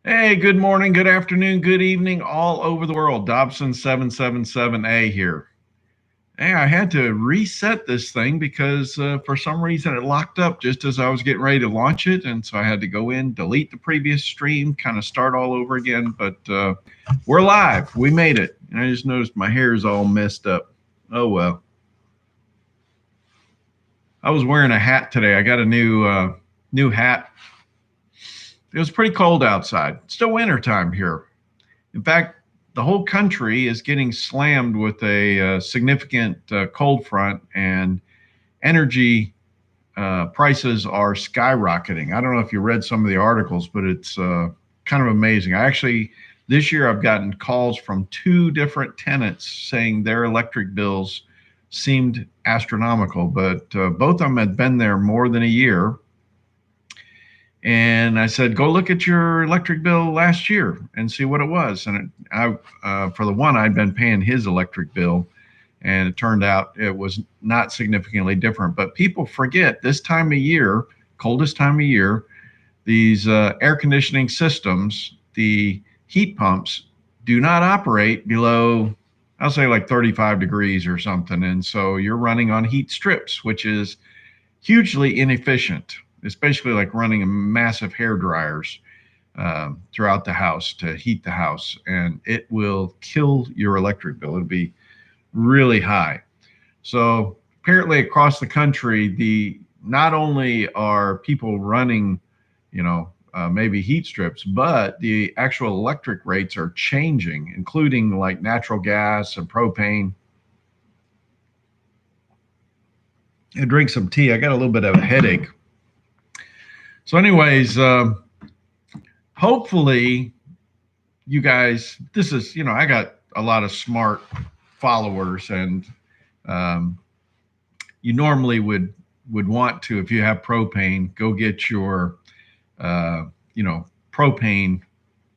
Hey, good morning, good afternoon, good evening, all over the world. Dobson777a here. Hey, I had to reset this thing because for some reason it locked up just as I was getting ready to launch it. And so I had to go in, delete the previous stream, kind of start all over again. But we're live. We made it. And I just noticed my hair is all messed up. Oh, well. I was wearing a hat today. I got a new hat. It was pretty cold outside. It's still wintertime here. In fact, the whole country is getting slammed with a significant cold front, and energy prices are skyrocketing. I don't know if you read some of the articles, but it's kind of amazing. This year, I've gotten calls from two different tenants saying their electric bills seemed astronomical, but both of them had been there more than a year. And I said, go look at your electric bill last year and see what it was. And for the one, I'd been paying his electric bill, and it turned out it was not significantly different. But people forget this time of year, coldest time of year, these air conditioning systems, the heat pumps, do not operate below, I'll say like 35 degrees or something. And so you're running on heat strips, which is hugely inefficient. It's basically like running a massive hair dryers throughout the house to heat the house, and it will kill your electric bill. It'll be really high. So apparently across the country, not only are people running, maybe heat strips, but the actual electric rates are changing, including like natural gas and propane. I drink some tea. I got a little bit of a headache. So anyways, hopefully you guys, I got a lot of smart followers, and you normally would want to, if you have propane, go get your, propane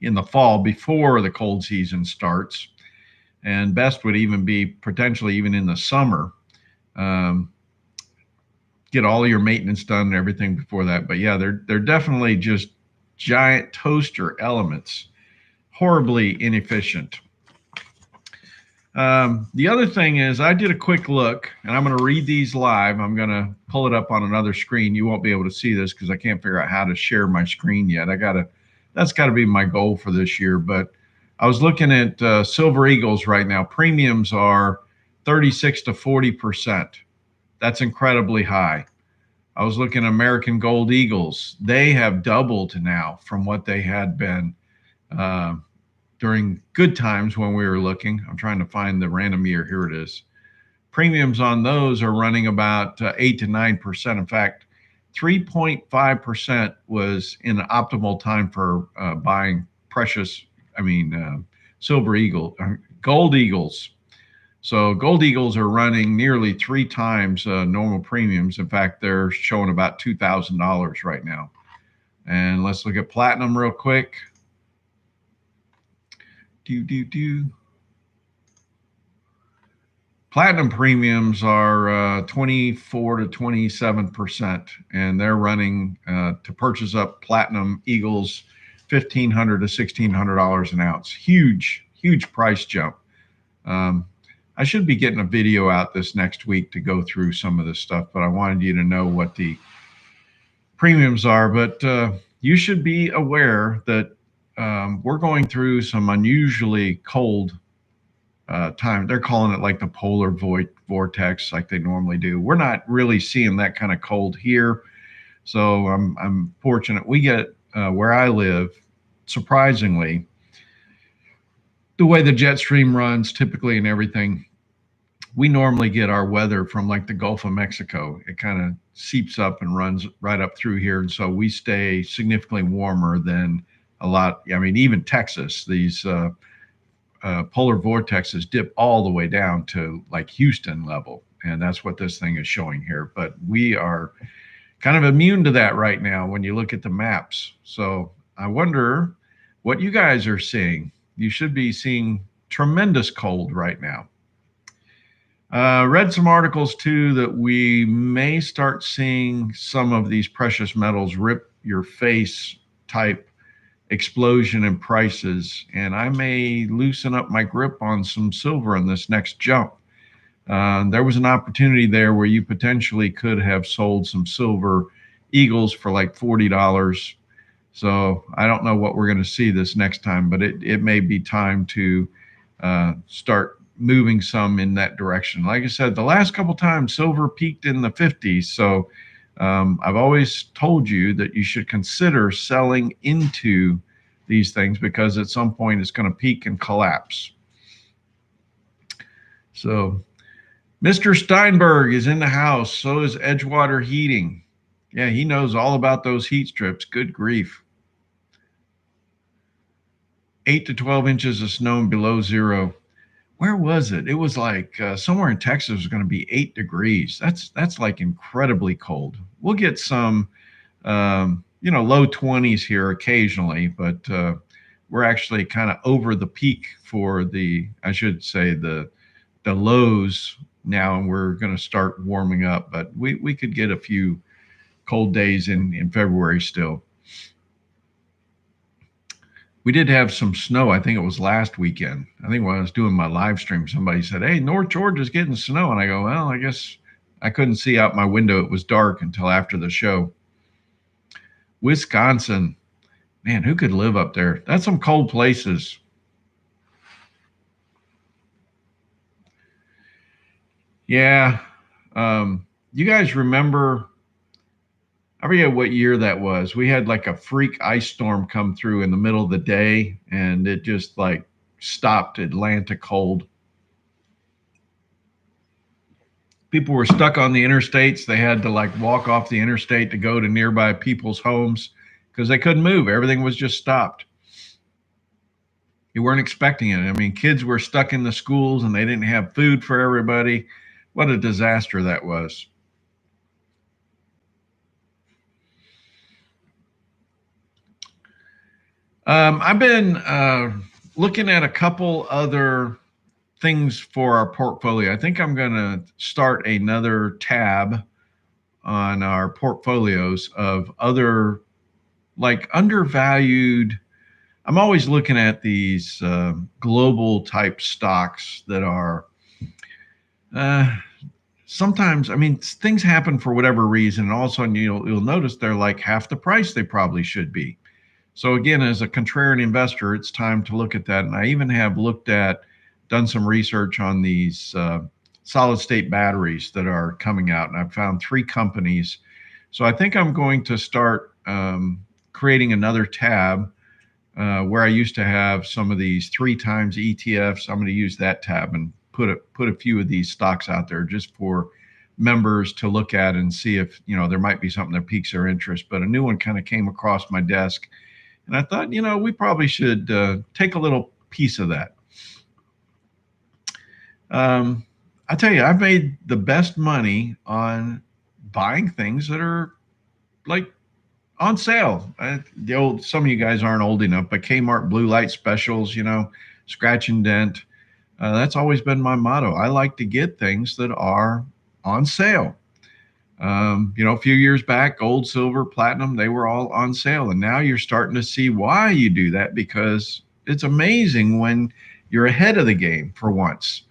in the fall before the cold season starts. And best would even be potentially even in the summer. Get all your maintenance done and everything before that. But yeah, they're definitely just giant toaster elements, horribly inefficient. The other thing is, I did a quick look, and I'm going to read these live. I'm going to pull it up on another screen. You won't be able to see this because I can't figure out how to share my screen yet. That's got to be my goal for this year. But I was looking at Silver Eagles right now. Premiums are 36 to 40%. That's incredibly high. I was looking at American Gold Eagles. They have doubled now from what they had been during good times when we were looking. I'm trying to find the random year. Here it is. Premiums on those are running about 8 to 9%. In fact, 3.5% was in an optimal time for buying Gold Eagles. So Gold Eagles are running nearly 3 times normal premiums. In fact, they're showing about $2,000 right now. And let's look at Platinum real quick. Platinum premiums are 24 to 27%, and they're running to purchase up Platinum Eagles $1,500 to $1,600 an ounce. Huge price jump. I should be getting a video out this next week to go through some of this stuff, but I wanted you to know what the premiums are. But you should be aware that we're going through some unusually cold time. They're calling it like the polar vortex, like they normally do. We're not really seeing that kind of cold here. So I'm fortunate. We get where I live, surprisingly, the way the jet stream runs typically and everything, we normally get our weather from like the Gulf of Mexico. It kind of seeps up and runs right up through here. And so we stay significantly warmer than a lot. I mean, even Texas, these polar vortexes dip all the way down to like Houston level. And that's what this thing is showing here. But we are kind of immune to that right now when you look at the maps. So I wonder what you guys are seeing. You should be seeing tremendous cold right now. Read some articles too that we may start seeing some of these precious metals rip your face type explosion in prices, and I may loosen up my grip on some silver in this next jump. There was an opportunity there where you potentially could have sold some silver eagles for like $40. So I don't know what we're going to see this next time, but it may be time to start moving some in that direction. Like I said, the last couple times silver peaked in the 50s. So I've always told you that you should consider selling into these things because at some point it's going to peak and collapse. So Mr. Steinberg is in the house. So is Edgewater Heating. Yeah, he knows all about those heat strips. Good grief. 8 to 12 inches of snow and below zero. Where was it? It was like somewhere in Texas was going to be 8 degrees. That's like incredibly cold. We'll get some, low 20s here occasionally, but we're actually kind of over the peak for I should say the lows now, and we're going to start warming up. But we could get a few cold days in February still. We did have some snow. I think it was last weekend. I think when I was doing my live stream, somebody said, "Hey, North Georgia's getting snow." And I go, well, I guess I couldn't see out my window. It was dark until after the show. Wisconsin. Man, who could live up there? That's some cold places. Yeah. You guys remember, I forget what year that was. We had like a freak ice storm come through in the middle of the day, and it just like stopped Atlanta cold. People were stuck on the interstates. They had to like walk off the interstate to go to nearby people's homes because they couldn't move. Everything was just stopped. You weren't expecting it. I mean, kids were stuck in the schools and they didn't have food for everybody. What a disaster that was. I've been looking at a couple other things for our portfolio. I think I'm going to start another tab on our portfolios of other like undervalued. I'm always looking at these global type stocks that are sometimes, I mean, things happen for whatever reason, and all of a sudden you'll notice they're like half the price they probably should be. So again, as a contrarian investor, it's time to look at that. And I even have done some research on these solid state batteries that are coming out, and I've found 3 companies. So I think I'm going to start creating another tab where I used to have some of these 3 times ETFs. I'm going to use that tab and put a few of these stocks out there just for members to look at and see if there might be something that piques their interest. But a new one kind of came across my desk, and I thought we probably should take a little piece of that. I tell you, I've made the best money on buying things that are like on sale. Some of you guys aren't old enough, but Kmart blue light specials, scratch and dent. That's always been my motto. I like to get things that are on sale. A few years back, gold, silver, platinum, they were all on sale. And now you're starting to see why you do that, because it's amazing when you're ahead of the game for once.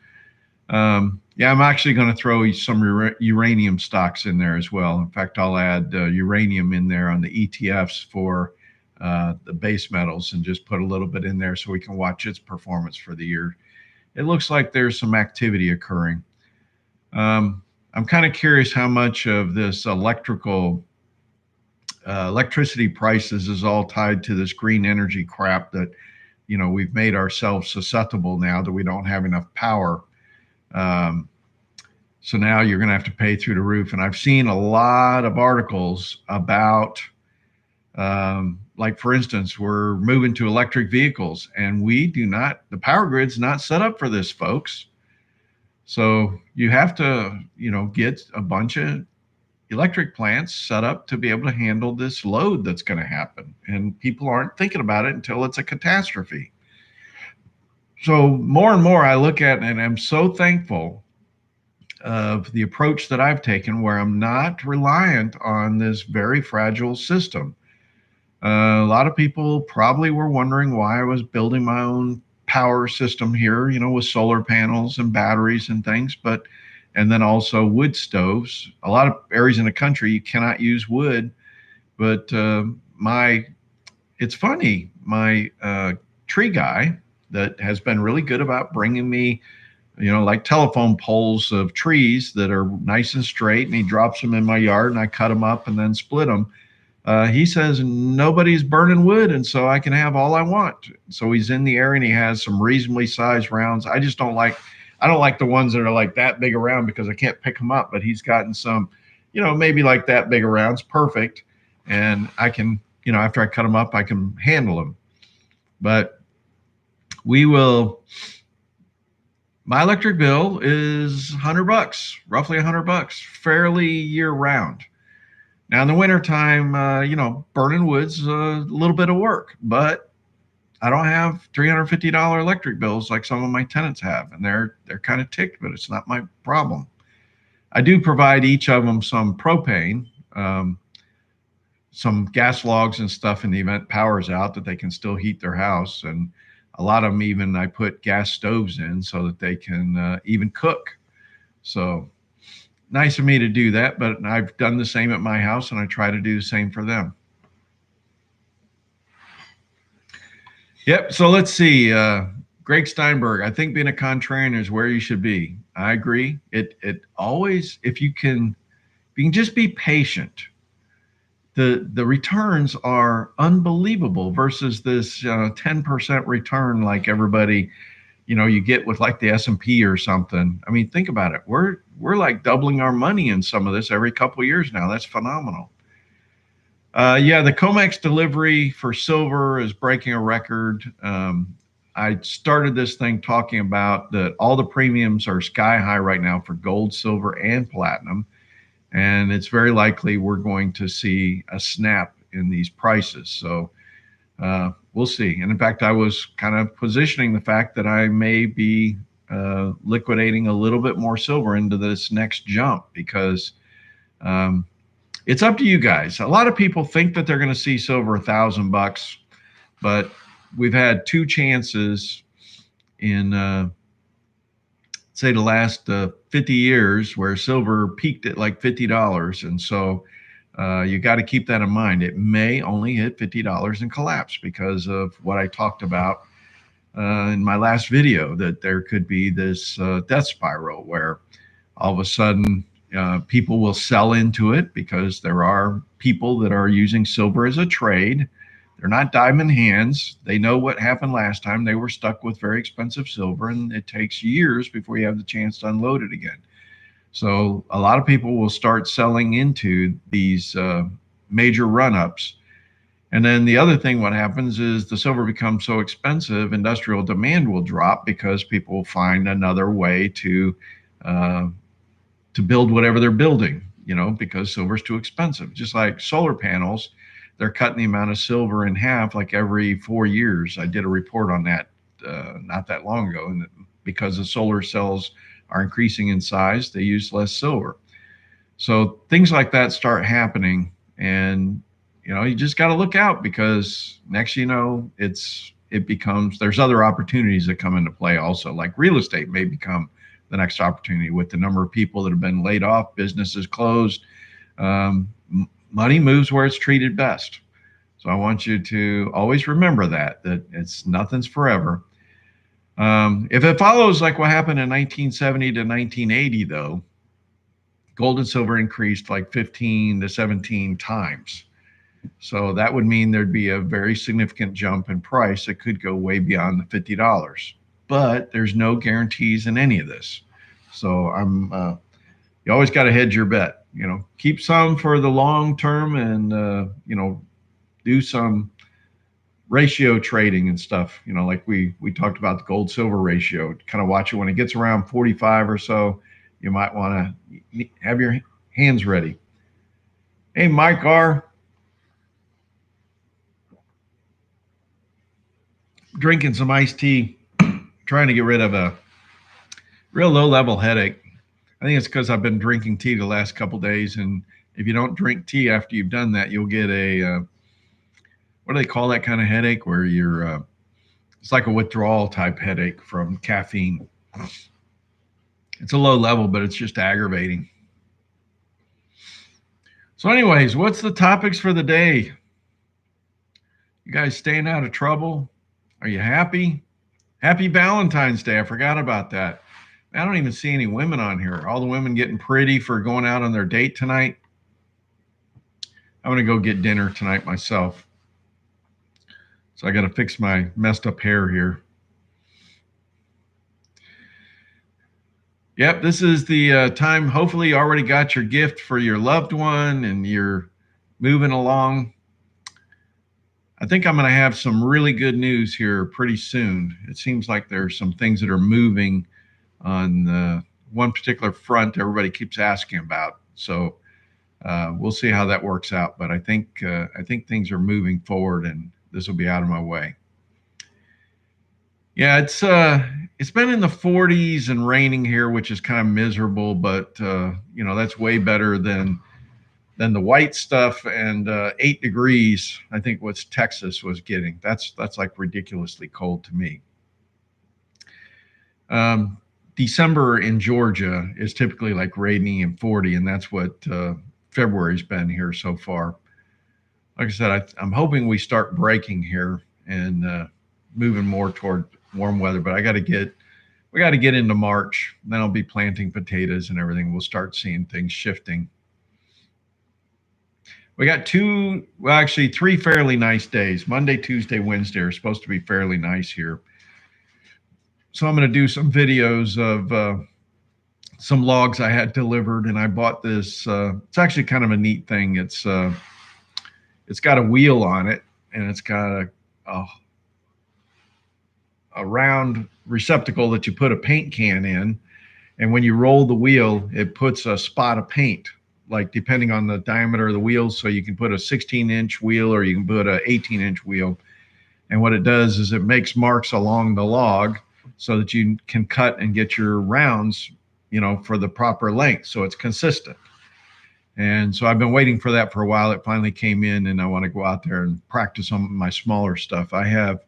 I'm actually going to throw some uranium stocks in there as well. In fact, I'll add uranium in there on the ETFs for the base metals and just put a little bit in there so we can watch its performance for the year. It looks like there's some activity occurring. I'm kind of curious how much of this electricity prices is all tied to this green energy crap that, we've made ourselves susceptible now that we don't have enough power. So now you're going to have to pay through the roof. And I've seen a lot of articles about, like for instance, we're moving to electric vehicles, and the power grid's not set up for this, folks. So you have to, get a bunch of electric plants set up to be able to handle this load that's going to happen. And people aren't thinking about it until it's a catastrophe. So more and more I look at, and I'm so thankful of the approach that I've taken, where I'm not reliant on this very fragile system. A lot of people probably were wondering why I was building my own power system here, with solar panels and batteries and things, and then also wood stoves. A lot of areas in the country you cannot use wood, but it's funny, my tree guy that has been really good about bringing me, like telephone poles of trees that are nice and straight, and he drops them in my yard and I cut them up and then split them. He says nobody's burning wood, and so I can have all I want. So he's in the area and he has some reasonably sized rounds. I don't like the ones that are like that big around because I can't pick them up, but he's gotten some, maybe like that big arounds, perfect. And I can, after I cut them up, I can handle them. But my electric bill is $100, roughly $100, fairly year round. Now in the wintertime, burning wood's a little bit of work, but I don't have $350 electric bills like some of my tenants have, and they're kind of ticked, but it's not my problem. I do provide each of them some propane, some gas logs and stuff in the event power's out that they can still heat their house. And a lot of them even I put gas stoves in so that they can even cook. So nice of me to do that, but I've done the same at my house and I try to do the same for them. Yep. So let's see. Greg Steinberg, I think being a contrarian is where you should be. I agree. It always, if you can just be patient. The returns are unbelievable versus this 10% return like everybody, you get with like the S&P or something. I mean, think about it. We're like doubling our money in some of this every couple of years now. That's phenomenal. Yeah, the COMEX delivery for silver is breaking a record. I started this thing talking about that all the premiums are sky high right now for gold, silver, and platinum. And it's very likely we're going to see a snap in these prices. So we'll see. And in fact, I was kind of positioning the fact that I may be liquidating a little bit more silver into this next jump because it's up to you guys. A lot of people think that they're going to see silver $1,000, but we've had two chances in say the last 50 years where silver peaked at like $50. And so you got to keep that in mind. It may only hit $50 and collapse because of what I talked about in my last video, that there could be this death spiral where all of a sudden people will sell into it because there are people that are using silver as a trade. They're not diamond hands. They know what happened last time. They were stuck with very expensive silver, and it takes years before you have the chance to unload it again. So a lot of people will start selling into these major run-ups. And then the other thing, what happens is the silver becomes so expensive, industrial demand will drop because people will find another way to build whatever they're building, because silver's too expensive. Just like solar panels, they're cutting the amount of silver in half like every 4 years. I did a report on that not that long ago. And because the solar cells are increasing in size, they use less silver. So things like that start happening. And, you just got to look out because next, there's other opportunities that come into play also. Like real estate may become the next opportunity with the number of people that have been laid off, businesses closed. Money moves where it's treated best. So I want you to always remember that nothing's forever. If it follows like what happened in 1970 to 1980, though, gold and silver increased like 15 to 17 times. So that would mean there'd be a very significant jump in price that could go way beyond the $50. But there's no guarantees in any of this. So you always got to hedge your bet. Keep some for the long term and, do some ratio trading and stuff, like we talked about the gold silver ratio. Kind of watch it when it gets around 45 or so. You might want to have your hands ready. Hey, Mike R. Drinking some iced tea, trying to get rid of a real low level headache. I think it's because I've been drinking tea the last couple days, and if you don't drink tea after you've done that, you'll get a what do they call that kind of headache where you're, it's like a withdrawal type headache from caffeine. It's a low level, but it's just aggravating. So anyways, what's the topics for the day? You guys staying out of trouble? Are you happy? Happy Valentine's Day. I forgot about that. I don't even see any women on here. All the women getting pretty for going out on their date tonight. I'm going to go get dinner tonight myself. So I got to fix my messed up hair here. Yep, this is the time. Hopefully you already got your gift for your loved one and you're moving along. I think I'm going to have some really good news here pretty soon. It seems like there's some things that are moving on one particular front everybody keeps asking about. So we'll see how that works out. But I think things are moving forward and this will be out of my way. Yeah, it's been in the 40s and raining here, which is kind of miserable, but you know, that's way better than the white stuff. And 8 degrees, I think what Texas was getting. That's like ridiculously cold to me. December in Georgia is typically like rainy and 40, and that's what February's been here so far. Like I said, I'm hoping we start breaking here and moving more toward warm weather, but we got to get into March. Then I'll be planting potatoes and everything. We'll start seeing things shifting. We got actually 3 fairly nice days. Monday, Tuesday, Wednesday are supposed to be fairly nice here. So I'm going to do some videos of some logs I had delivered, and I bought this. It's actually kind of a neat thing. It's got a wheel on it, and it's got a round receptacle that you put a paint can in, and when you roll the wheel, it puts a spot of paint, like depending on the diameter of the wheel. So you can put a 16-inch wheel or you can put an 18-inch wheel. And what it does is it makes marks along the log so that you can cut and get your rounds, you know, for the proper length. So it's consistent. And so I've been waiting for that for a while. It finally came in, and I want to go out there and practice on my smaller stuff. I have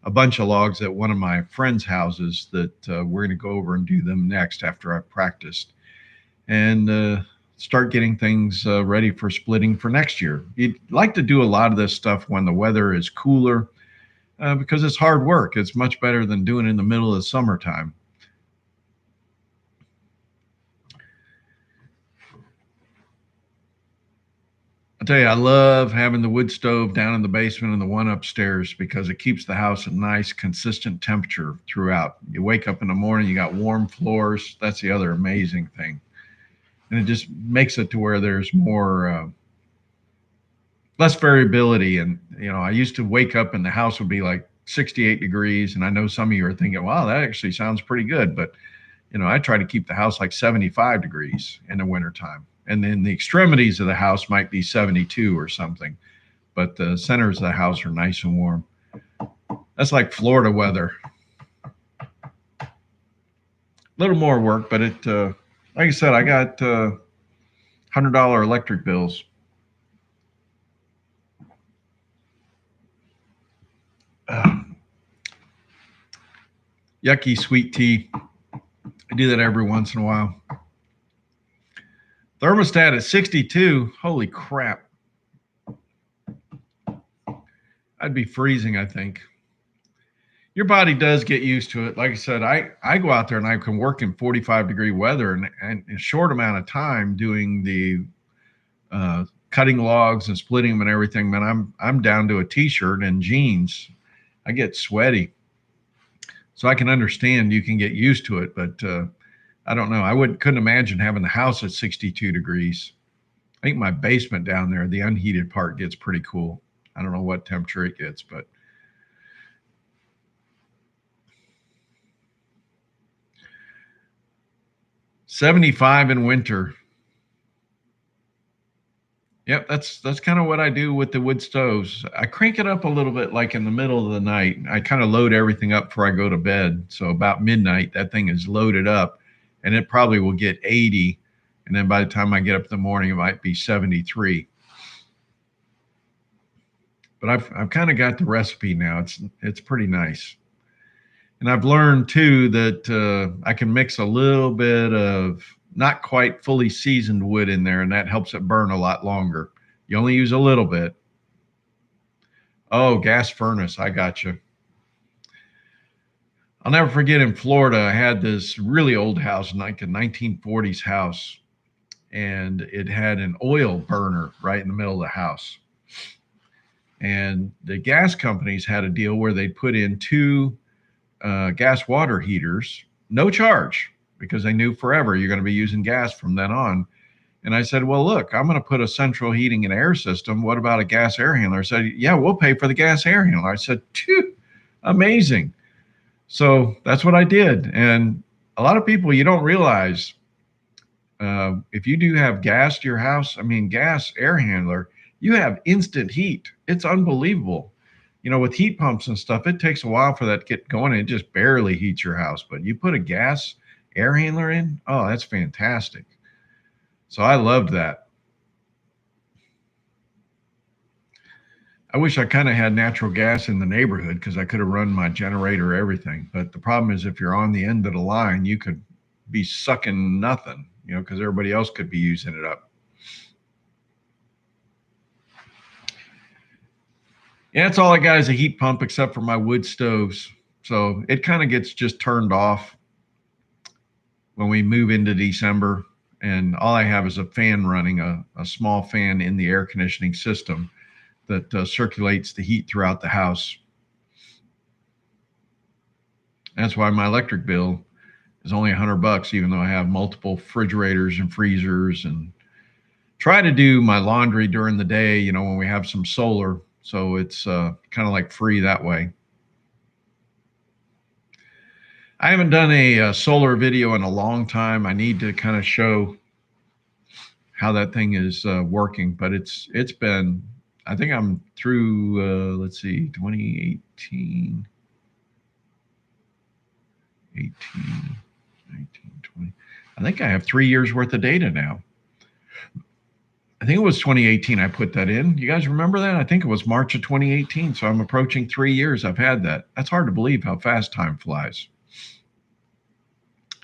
a bunch of logs at one of my friends' houses that we're going to go over and do them next after I've practiced and start getting things ready for splitting for next year. You'd like to do a lot of this stuff when the weather is cooler because it's hard work. It's much better than doing it in the middle of the summertime. I tell you, I love having the wood stove down in the basement and the one upstairs because it keeps the house at nice, consistent temperature throughout. You wake up in the morning, you got warm floors. That's the other amazing thing. And it just makes it to where there's more, less variability. And, you know, I used to wake up and the house would be like 68 degrees. And I know some of you are thinking, wow, that actually sounds pretty good. But, you know, I try to keep the house like 75 degrees in the wintertime. And then the extremities of the house might be 72 or something, but the centers of the house are nice and warm. That's like Florida weather. A little more work, but it, like I said, I got $100 electric bills. Yucky sweet tea. I do that every once in a while. Thermostat at 62. Holy crap. I'd be freezing, I think. Your body does get used to it. Like I said, I go out there and I can work in 45-degree weather and in a short amount of time doing the cutting logs and splitting them and everything. Man, I'm down to a t-shirt and jeans. I get sweaty. So I can understand you can get used to it, but I don't know. Couldn't imagine having the house at 62 degrees. I think my basement down there, the unheated part gets pretty cool. I don't know what temperature it gets, but $75 in winter. Yep, that's kind of what I do with the wood stoves. I crank it up a little bit like in the middle of the night. I kind of load everything up before I go to bed. So about midnight, that thing is loaded up and it probably will get 80. And then by the time I get up in the morning, it might be 73. but I've kind of got the recipe now. It's pretty nice. And I've learned too that I can mix a little bit of not quite fully seasoned wood in there, and that helps it burn a lot longer. You only use a little bit. Oh, gas furnace. I got you. I'll never forget in Florida, I had this really old house, like a 1940s house, and it had an oil burner right in the middle of the house. And the gas companies had a deal where they'd put in two gas water heaters, no charge, because they knew forever you're going to be using gas from then on. And I said, well, look, I'm going to put a central heating and air system. What about a gas air handler? I said, yeah, we'll pay for the gas air handler. I said, phew, amazing. So that's what I did. And a lot of people, you don't realize, if you do have gas to your house, I mean, gas air handler, you have instant heat. It's unbelievable. You know, with heat pumps and stuff, it takes a while for that to get going, and it just barely heats your house. But you put a gas air handler in, oh, that's fantastic. So I loved that. I wish I kind of had natural gas in the neighborhood because I could have run my generator, everything. But the problem is if you're on the end of the line, you could be sucking nothing, you know, because everybody else could be using it up. Yeah, that's all I got is a heat pump except for my wood stoves. So it kind of gets just turned off when we move into December. And all I have is a fan running, a small fan in the air conditioning system that circulates the heat throughout the house. That's why my electric bill is only $100, even though I have multiple refrigerators and freezers, and try to do my laundry during the day, you know, when we have some solar. So it's kind of like free that way. I haven't done a solar video in a long time. I need to kind of show how that thing is working, but it's been, I think I'm through, let's see, 2018, 18, 19, 20. I think I have 3 years worth of data now. I think it was 2018 I put that in. You guys remember that? I think it was March of 2018. So I'm approaching 3 years I've had that. That's hard to believe how fast time flies.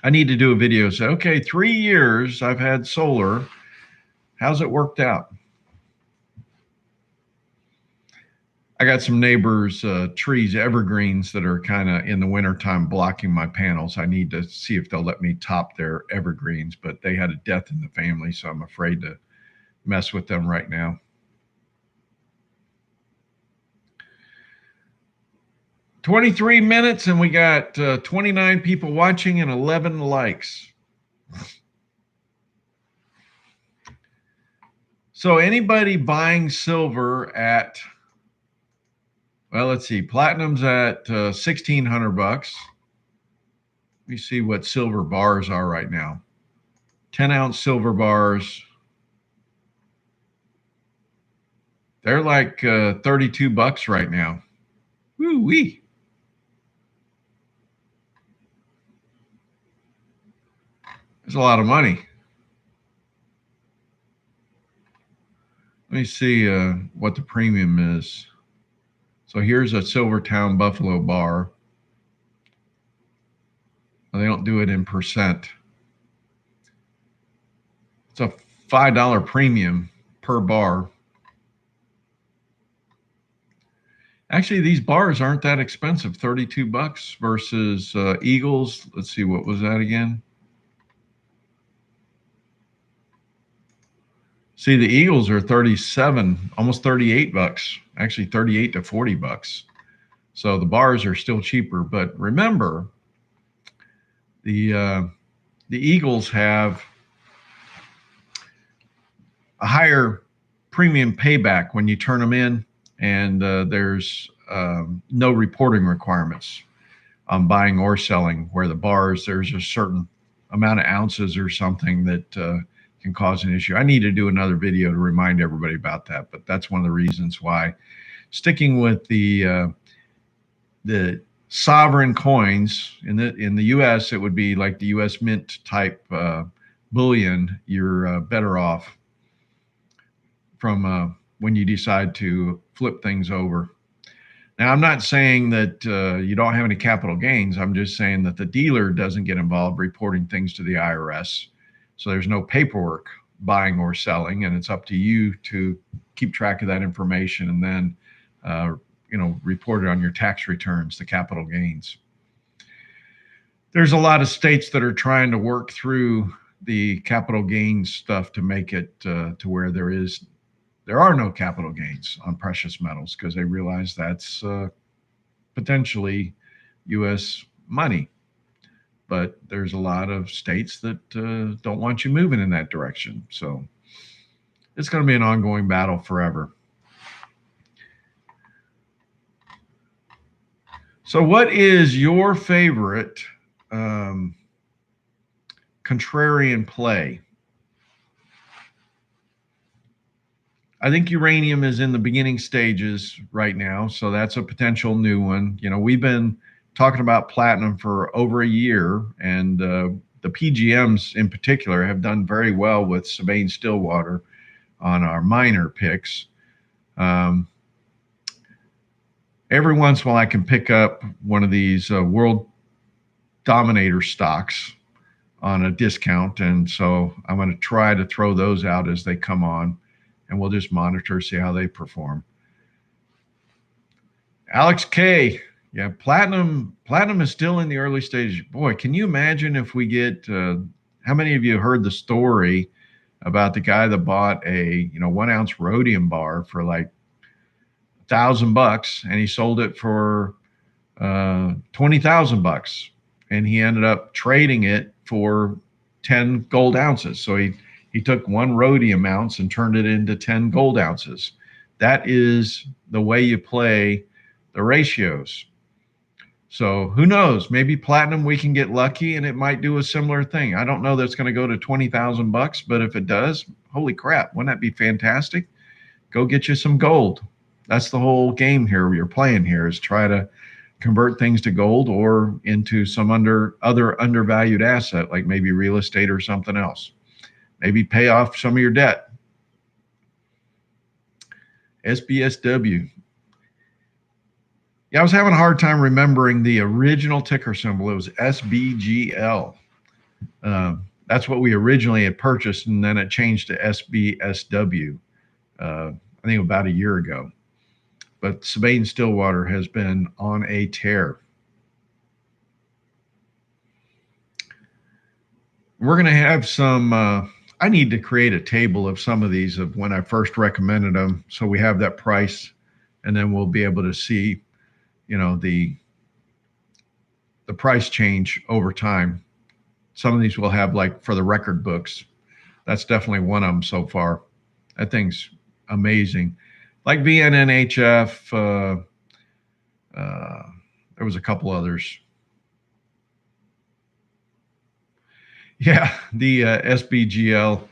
I need to do a video say, okay, 3 years I've had solar. How's it worked out? I got some neighbors' trees, evergreens, that are kind of in the wintertime blocking my panels. I need to see if they'll let me top their evergreens, but they had a death in the family, so I'm afraid to mess with them right now. "23 minutes and we got 29 people watching and 11 likes. So anybody buying silver at, well, let's see, platinum's at $1,600. Let me see what silver bars are right now. 10-ounce silver bars. They're like $32 right now. Woo-wee. That's a lot of money. Let me see what the premium is. So here's a Silvertown Buffalo bar. Well, they don't do it in percent. It's a $5 premium per bar. Actually, these bars aren't that expensive. $32 versus Eagles. Let's see, what was that again? See, the Eagles are 37, almost $38. Actually, 38 to $40. So the bars are still cheaper. But remember, the Eagles have a higher premium payback when you turn them in, and there's no reporting requirements on buying or selling, where the bars, there's a certain amount of ounces or something that can cause an issue. I need to do another video to remind everybody about that, but that's one of the reasons why sticking with the sovereign coins in the U.S., it would be like the U.S. Mint type bullion. You're better off from when you decide to flip things over. Now, I'm not saying that you don't have any capital gains. I'm just saying that the dealer doesn't get involved reporting things to the IRS. So there's no paperwork buying or selling, and it's up to you to keep track of that information and then, report it on your tax returns, the capital gains. There's a lot of states that are trying to work through the capital gains stuff to make it to where there are no capital gains on precious metals, because they realize that's potentially U.S. money. But there's a lot of states that don't want you moving in that direction. So it's going to be an ongoing battle forever. So what is your favorite contrarian play? I think uranium is in the beginning stages right now, so that's a potential new one. We've been talking about platinum for over a year, and the PGMs in particular have done very well with Sabine-Stillwater on our minor picks. Every once in a while, I can pick up one of these world dominator stocks on a discount, and so I'm going to try to throw those out as they come on, and we'll just monitor, see how they perform. Alex K. Yeah, platinum is still in the early stages. Boy, can you imagine if we get, how many of you heard the story about the guy that bought a 1 ounce rhodium bar for like $1,000, and he sold it for $20,000, and he ended up trading it for 10 gold ounces. So he took 1 rhodium ounce and turned it into 10 gold ounces. That is the way you play the ratios. So who knows? Maybe platinum, we can get lucky and it might do a similar thing. I don't know that it's going to go to $20,000, but if it does, holy crap, wouldn't that be fantastic? Go get you some gold. That's the whole game here. You're playing here is try to convert things to gold or into some other undervalued asset, like maybe real estate or something else. Maybe pay off some of your debt. SBSW. Yeah, I was having a hard time remembering the original ticker symbol. It was SBGL. That's what we originally had purchased, and then it changed to SBSW, I think about a year ago. But Sabine-Stillwater has been on a tear. We're going to have some, I need to create a table of some of these of when I first recommended them, so we have that price, and then we'll be able to see the price change over time. Some of these will have, like for the record books, that's definitely one of them so far. That thing's amazing. Like VNNHF, there was a couple others. Yeah, the SBGL,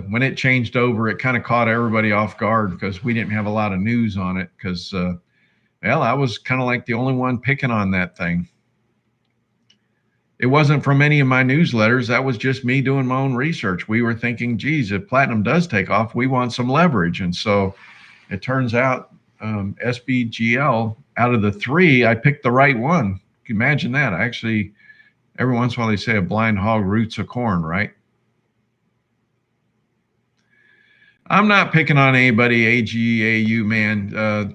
when it changed over, it kind of caught everybody off guard because we didn't have a lot of news on it because well, I was kind of like the only one picking on that thing. It wasn't from any of my newsletters. That was just me doing my own research. We were thinking, geez, if platinum does take off, we want some leverage. And so it turns out SBGL, out of the 3, I picked the right one. Can you imagine that? I actually, every once in a while they say a blind hog roots a corn, right? I'm not picking on anybody, AGAU, man.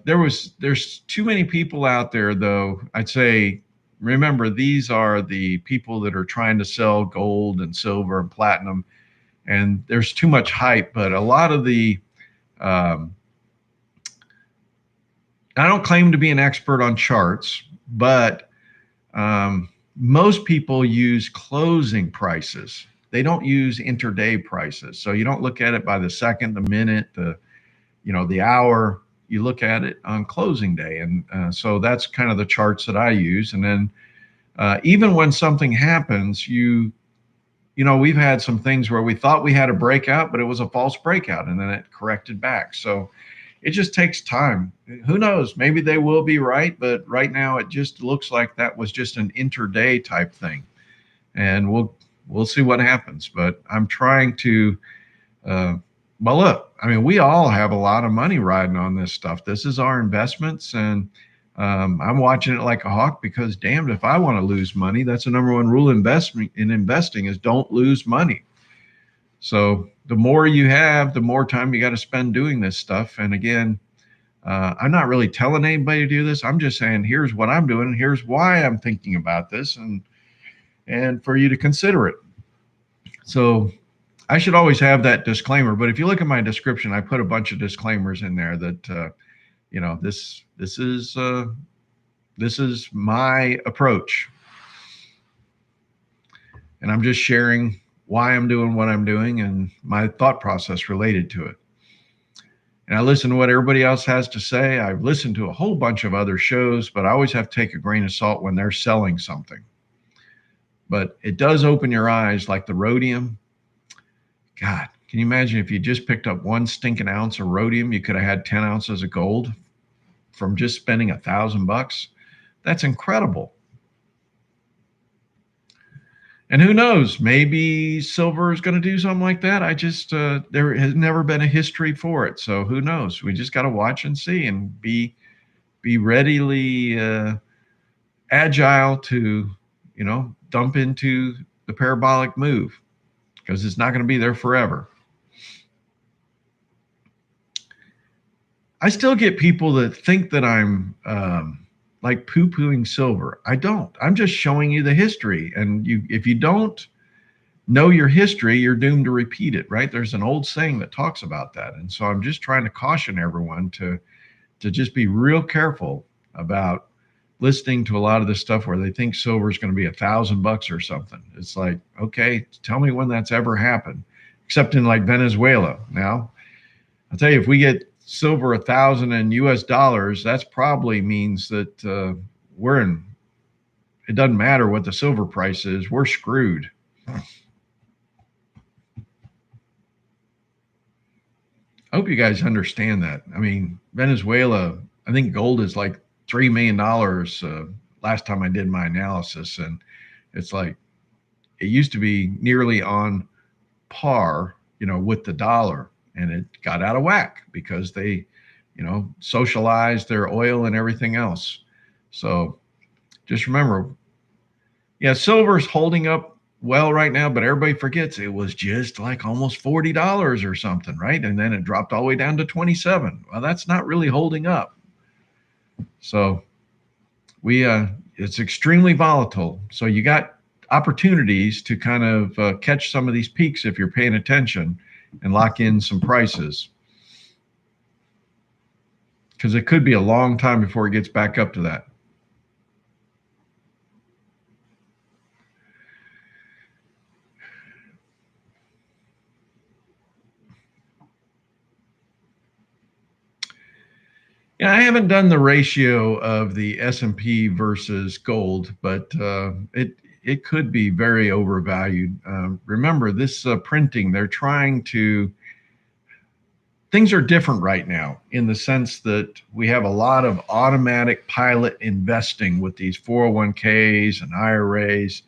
There's too many people out there, though. I'd say, remember, these are the people that are trying to sell gold and silver and platinum, and there's too much hype. But a lot of the, I don't claim to be an expert on charts, but most people use closing prices. They don't use intraday prices. So you don't look at it by the second, the minute, the hour. You look at it on closing day. And so that's kind of the charts that I use. And then even when something happens, we've had some things where we thought we had a breakout, but it was a false breakout, and then it corrected back. So it just takes time. Who knows? Maybe they will be right, but right now it just looks like that was just an intraday type thing. And we'll see what happens. But I'm trying to But look, I mean, we all have a lot of money riding on this stuff. This is our investments, and I'm watching it like a hawk because damned if I want to lose money. That's the number one rule in investing is don't lose money. So the more you have, the more time you got to spend doing this stuff. And again, I'm not really telling anybody to do this. I'm just saying, here's what I'm doing. Here's why I'm thinking about this, and for you to consider it. So I should always have that disclaimer. But if you look at my description, I put a bunch of disclaimers in there that this is my approach, and I'm just sharing why I'm doing what I'm doing and my thought process related to it. And I listen to what everybody else has to say. I've listened to a whole bunch of other shows, but I always have to take a grain of salt when they're selling something. But it does open your eyes, like the rhodium. God, can you imagine if you just picked up one stinking ounce of rhodium, you could have had 10 ounces of gold from just spending $1,000? That's incredible. And who knows, maybe silver is going to do something like that. I just, there has never been a history for it. So who knows? We just got to watch and see and be readily agile to, dump into the parabolic move because it's not going to be there forever. I still get people that think that I'm like poo-pooing silver. I don't. I'm just showing you the history. And if you don't know your history, you're doomed to repeat it, right? There's an old saying that talks about that. And so I'm just trying to caution everyone to just be real careful about listening to a lot of this stuff where they think silver is going to be $1,000 or something. It's like, okay, tell me when that's ever happened, except in like Venezuela. Now, I'll tell you, if we get silver 1,000 in US dollars, that's probably means that we're in, it doesn't matter what the silver price is, we're screwed. I hope you guys understand that. I mean, Venezuela, I think gold is like $3 million last time I did my analysis. And it's like, it used to be nearly on par, with the dollar. And it got out of whack because they, socialized their oil and everything else. So just remember, yeah, silver's holding up well right now, but everybody forgets it was just like almost $40 or something, right? And then it dropped all the way down to 27. Well, that's not really holding up. So it's extremely volatile. So you got opportunities to kind of catch some of these peaks if you're paying attention and lock in some prices, because it could be a long time before it gets back up to that. Yeah, I haven't done the ratio of the S&P versus gold, but it could be very overvalued. Remember, this printing, they're trying to, things are different right now in the sense that we have a lot of automatic pilot investing with these 401ks and IRAs.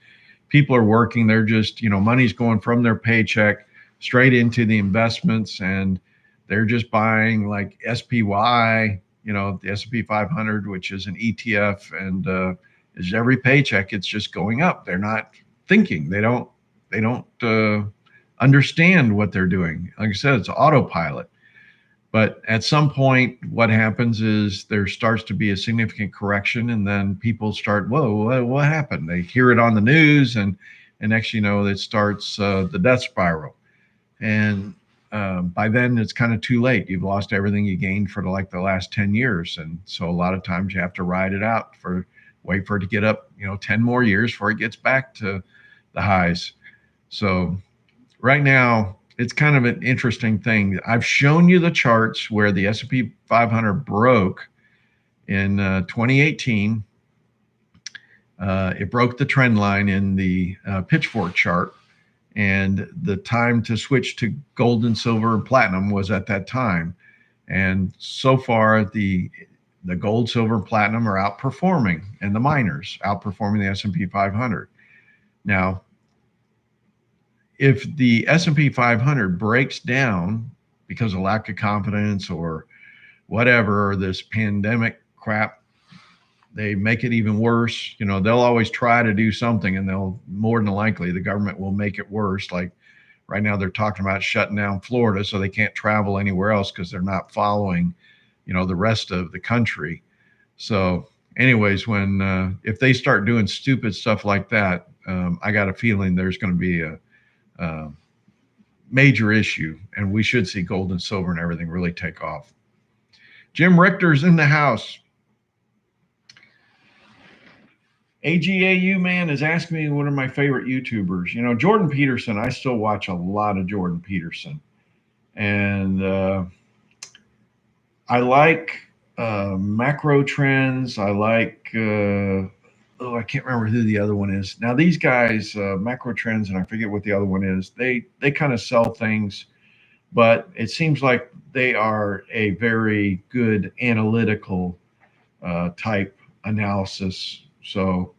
People are working, they're just, money's going from their paycheck straight into the investments, and they're just buying like SPY, the S&P 500, which is an ETF, and is every paycheck, it's just going up. They're not thinking. They don't understand what they're doing. Like I said, it's autopilot. But at some point, what happens is there starts to be a significant correction, and then people start, whoa, what happened? They hear it on the news, and next it starts the death spiral. And by then, it's kind of too late. You've lost everything you gained for the last 10 years. And so a lot of times you have to ride it out wait for it to get up, 10 more years before it gets back to the highs. So right now, it's kind of an interesting thing. I've shown you the charts where the S&P 500 broke in 2018. It broke the trend line in the pitchfork chart, and the time to switch to gold and silver and platinum was at that time. And so far, the gold, silver, and platinum are outperforming, and the miners outperforming the S&P 500. Now, if the S&P 500 breaks down because of lack of confidence or whatever, this pandemic crap, they make it even worse. You know, they'll always try to do something, and they'll more than likely the government will make it worse. Like right now, they're talking about shutting down Florida so they can't travel anywhere else because they're not following, you know, the rest of the country. So anyways, when if they start doing stupid stuff like that, I got a feeling there's going to be a major issue, and we should see gold and silver and everything really take off. Jim Richter's in the house. AGAU man is asking me what are my favorite YouTubers. You know, Jordan Peterson, I still watch a lot of Jordan Peterson. And I like macro trends. I like, I can't remember who the other one is. Now, these guys, macro trends, and I forget what the other one is, they kind of sell things, but it seems like they are a very good analytical type analysis. So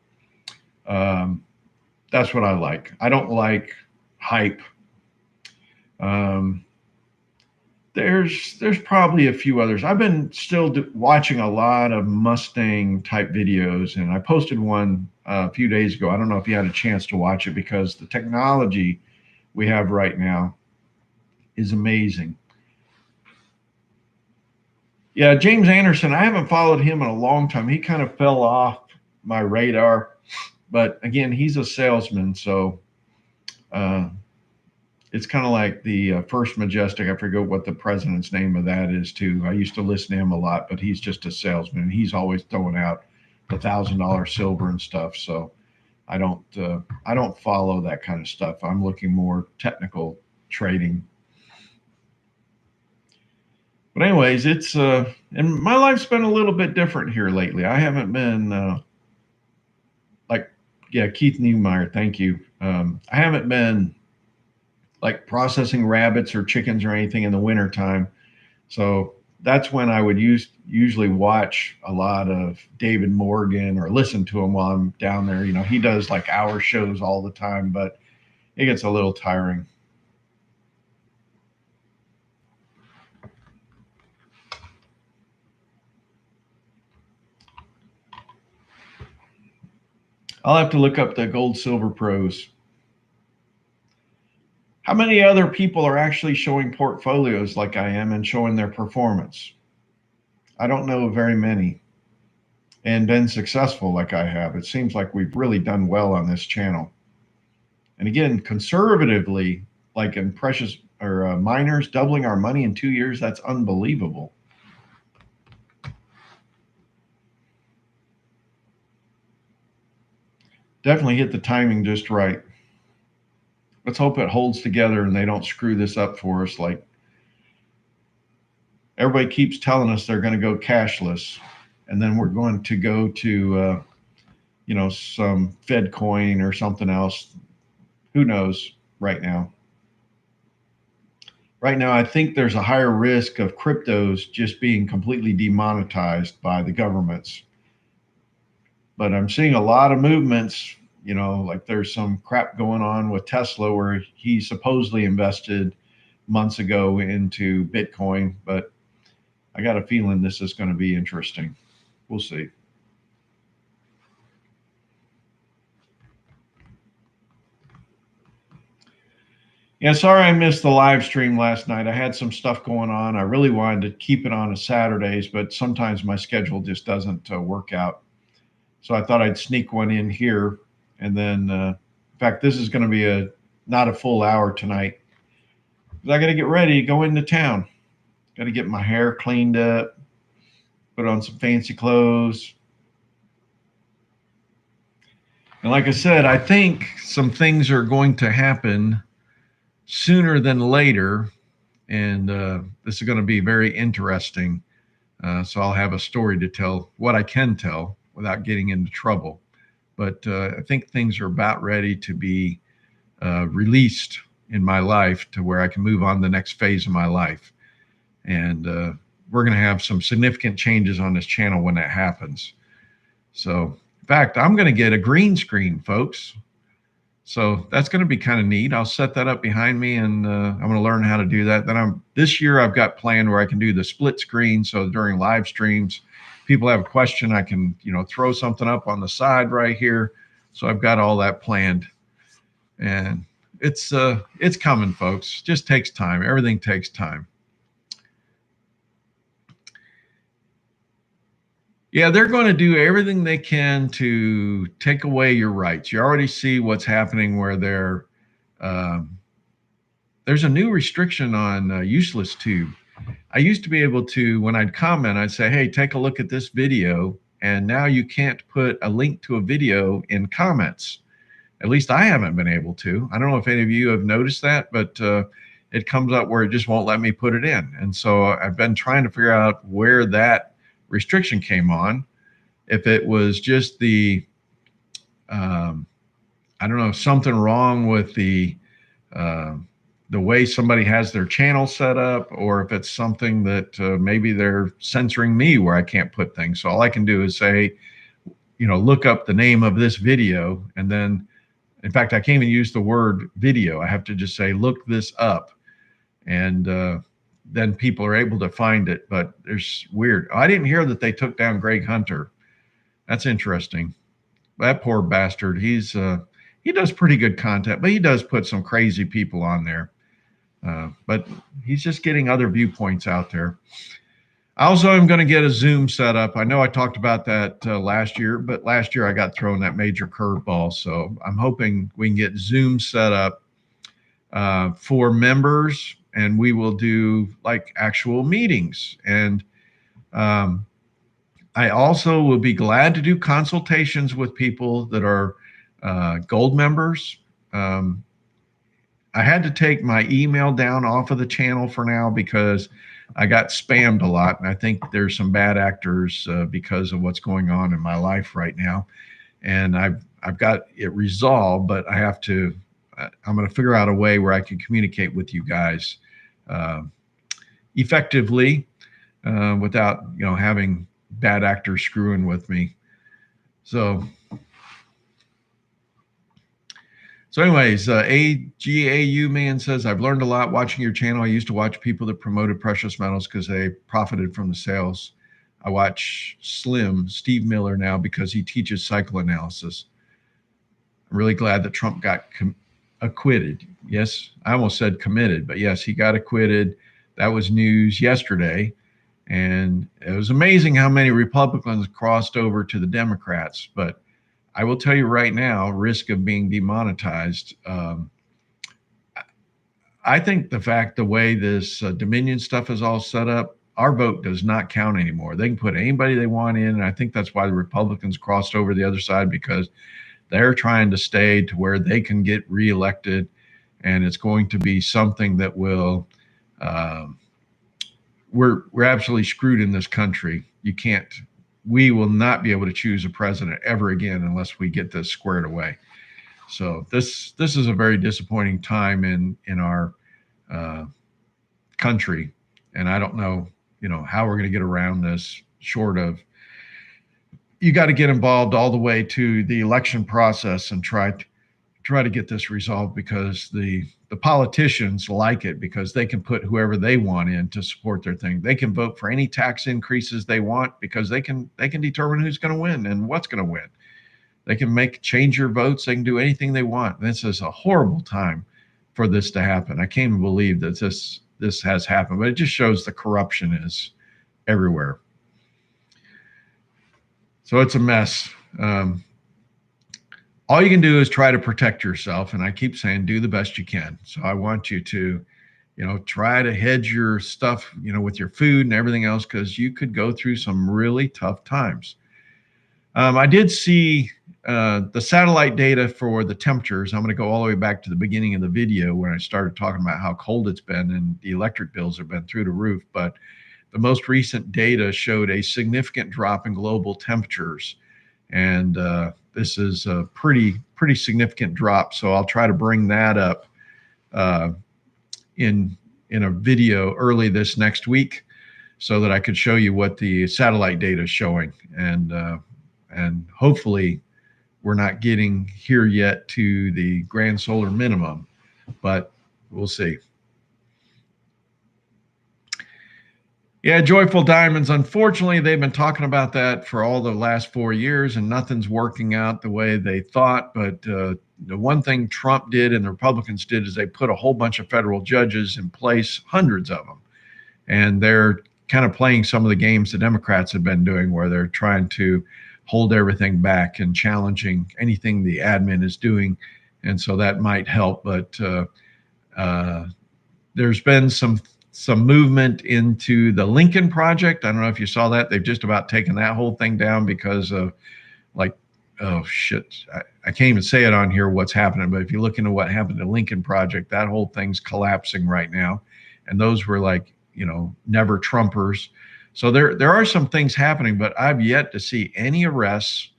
that's what I like. I don't like hype. There's probably a few others. I've been still watching a lot of Mustang type videos, and I posted one a few days ago. I don't know if you had a chance to watch it, because the technology we have right now is amazing. Yeah, James Anderson, I haven't followed him in a long time. He kind of fell off my radar, but again, he's a salesman, so it's kind of like the First Majestic. I forget what the president's name of that is too. I used to listen to him a lot, but he's just a salesman. He's always throwing out $1,000 silver and stuff. So I don't follow that kind of stuff. I'm looking more technical trading. But anyways, it's and my life's been a little bit different here lately. I haven't been Keith Neumeyer, thank you. I haven't been like processing rabbits or chickens or anything in the wintertime. So that's when I would usually watch a lot of David Morgan or listen to him while I'm down there. You know, he does like hour shows all the time, but it gets a little tiring. I'll have to look up the gold silver pros. How many other people are actually showing portfolios like I am and showing their performance? I don't know very many, and been successful like I have. It seems like we've really done well on this channel. And again, conservatively, like in precious or miners, doubling our money in 2 years, that's unbelievable. Definitely hit the timing just right. Let's hope it holds together and they don't screw this up for us. Like everybody keeps telling us they're going to go cashless, and then we're going to go to, some Fed coin or something else. Who knows right now? Right now, I think there's a higher risk of cryptos just being completely demonetized by the governments. But I'm seeing a lot of movements. You know, like there's some crap going on with Tesla where he supposedly invested months ago into Bitcoin, but I got a feeling this is going to be interesting. We'll see. Yeah, sorry I missed the live stream last night. I had some stuff going on. I really wanted to keep it on Saturdays, but sometimes my schedule just doesn't work out. So I thought I'd sneak one in here. And then, in fact, this is going to be not a full hour tonight. I got to get ready to go into town. Got to get my hair cleaned up, put on some fancy clothes. And like I said, I think some things are going to happen sooner than later. And this is going to be very interesting. So I'll have a story to tell, what I can tell without getting into trouble. But I think things are about ready to be released in my life to where I can move on to the next phase of my life. And we're going to have some significant changes on this channel when that happens. So, in fact, I'm going to get a green screen, folks. So that's going to be kind of neat. I'll set that up behind me, and I'm going to learn how to do that. Then this year I've got planned where I can do the split screen. So during live streams, people have a question, I can throw something up on the side right here. So I've got all that planned, and it's coming, folks. Just takes time. Everything takes time. Yeah, they're going to do everything they can to take away your rights. You already see what's happening where there's a new restriction on useless tube. I used to be able to, when I'd comment, I'd say, hey, take a look at this video. And now you can't put a link to a video in comments. At least I haven't been able to. I don't know if any of you have noticed that, but it comes up where it just won't let me put it in. And so I've been trying to figure out where that restriction came on. If it was just the, I don't know, something wrong with the way somebody has their channel set up, or if it's something that maybe they're censoring me where I can't put things. So all I can do is say, look up the name of this video. And then, in fact, I can't even use the word video. I have to just say, look this up. And then people are able to find it. But there's weird. I didn't hear that they took down Greg Hunter. That's interesting. That poor bastard. He does pretty good content, but he does put some crazy people on there. But he's just getting other viewpoints out there. I also am going to get a Zoom set up. I know I talked about that last year, but last year I got thrown that major curveball. So I'm hoping we can get Zoom set up for members, and we will do like actual meetings. And I also will be glad to do consultations with people that are gold members. I had to take my email down off of the channel for now because I got spammed a lot. And I think there's some bad actors because of what's going on in my life right now. And I've got it resolved, but I have to, I'm going to figure out a way where I can communicate with you guys effectively without, having bad actors screwing with me. So anyways, AGAU man says, I've learned a lot watching your channel. I used to watch people that promoted precious metals because they profited from the sales. I watch Steve Miller now because he teaches cycle analysis. I'm really glad that Trump got acquitted. Yes, I almost said committed, but yes, he got acquitted. That was news yesterday. And it was amazing how many Republicans crossed over to the Democrats. But I will tell you right now, risk of being demonetized. I think the way this Dominion stuff is all set up, our vote does not count anymore. They can put anybody they want in. And I think that's why the Republicans crossed over the other side, because they're trying to stay to where they can get reelected. And it's going to be something that will, we're absolutely screwed in this country. We will not be able to choose a president ever again unless we get this squared away. So this is a very disappointing time in our country, and I don't know, how we're going to get around this. Short of, you got to get involved all the way to the election process and try to get this resolved, because the politicians like it because they can put whoever they want in to support their thing. They can vote for any tax increases they want because they can determine who's going to win and what's going to win. They can change your votes. They can do anything they want. This is a horrible time for this to happen. I can't even believe that this has happened, but it just shows the corruption is everywhere. So it's a mess. All you can do is try to protect yourself. And I keep saying, do the best you can. So I want you to, try to hedge your stuff, with your food and everything else, because you could go through some really tough times. I did see the satellite data for the temperatures. I'm going to go all the way back to the beginning of the video when I started talking about how cold it's been and the electric bills have been through the roof. But the most recent data showed a significant drop in global temperatures. And this is a pretty significant drop. So I'll try to bring that up in a video early this next week, so that I could show you what the satellite data is showing, and hopefully we're not getting here yet to the grand solar minimum, but we'll see. Yeah, Joyful Diamonds. Unfortunately, they've been talking about that for all the last 4 years, and nothing's working out the way they thought. But the one thing Trump did and the Republicans did is they put a whole bunch of federal judges in place, hundreds of them. And they're kind of playing some of the games the Democrats have been doing, where they're trying to hold everything back and challenging anything the admin is doing. And so that might help. But there's been some movement into the Lincoln Project. I don't know if you saw that. They've just about taken that whole thing down because of, like, oh shit, I can't even say it on here what's happening, but if you look into what happened to Lincoln Project, that whole thing's collapsing right now. And those were, like, you know, never Trumpers. So there are some things happening, but I've yet to see any arrests.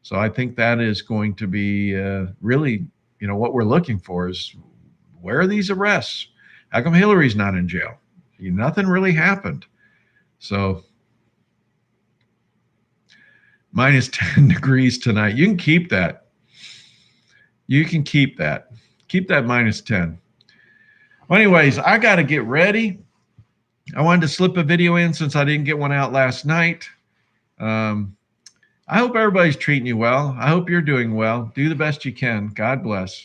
So I think that is going to be really, you know, what we're looking for is, where are these arrests? How come Hillary's not in jail? Nothing really happened. So minus 10 degrees tonight. You can keep that. You can keep that. Keep that minus 10. Well, anyways, I got to get ready. I wanted to slip a video in since I didn't get one out last night. I hope everybody's treating you well. I hope you're doing well. Do the best you can. God bless.